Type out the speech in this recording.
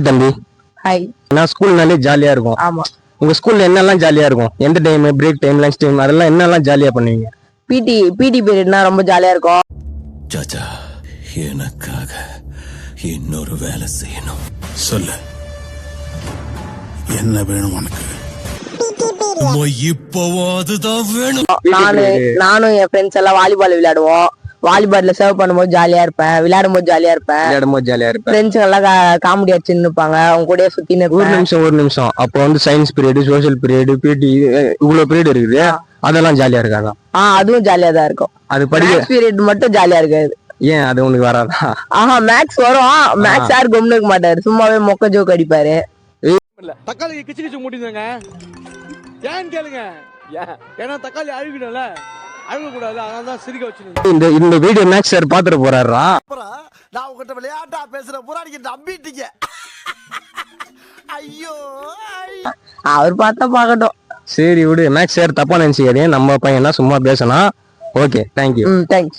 Hi தம்பி. Hi. நான் ஸ்கூல்னாலே ஜாலியா இருக்கும். ஆமா. உங்க ஸ்கூல்ல என்னெல்லாம் ஜாலியா இருக்கும்? எந்த time, break time, lunch time, அதெல்லாம் என்னெல்லாம் ஜாலியா பண்ணுவீங்க? பிடி பீரியட்னா ரொம்ப ஜாலியா இருக்கும். சாச்சா, எனக்காக இன்னொரு வேலை செய்யணும். சொல்லு, என்ன வேணும் உனக்கு? இப்போவும் அதுதான் வேணும். நானும் என் ஃப்ரெண்ட்ஸ் எல்லாம் வாலிபால் விளையாடுவோம். வாலிபால்ல சர்வ் பண்ணும்போது ஜாலியா இருப்பேன், விளையாடும் போது ஜாலியா இருப்பேன். ஃப்ரெண்ட்ஸ் எல்லாம் காமெடி அடிச்சுன்னு இருப்பாங்க, அவங்க கூட சுத்தின்னு இருப்பேன். ஒரு நிமிஷம் அப்போ வந்து சயின்ஸ் பீரியட், சோசியல் பீரியட், பிடி இவ்வளவு பீரியட் இருக்குது. அதெல்லாம் ஜாலியா இருக்காதா? அதுவும் ஜாலியா தான் இருக்கும். அது படிக்க பீரியட் மட்டும் ஜாலியா இருக்காது. ஏன் அது உனக்கு வராதா? மேக்ஸ் வரும். மேக்ஸ் யார் கொண்டு இருக்க மாட்டாரு, சும்மாவே மொக்க ஜோக் அடிப்பாரு. தக்காளி கிச்சு கிச்சு மூட்டிங்க ஏன்னு கேளுங்க. ஏன்னா தக்காளி அழுகிடும்ல, அழுகக்கூடாது, அதனாலதான் சிரிக்க வச்சு. இந்த வீடியோ மேக்ஸ் சார் பாத்துட்டு போறாரா? நான் உங்ககிட்ட விளையாட்டா பேசுற புறாடிக்கு நம்பிட்டீங்க. ஐயோ, அவர் பார்த்தா பாக்கட்டும். சரி விடு, மேக்ஸ் சார் தப்பா நினைச்சுக்காதீங்க, நம்ம பையன் தான் சும்மா பேசணும். Okay, thank you. தேங்க்ஸ்.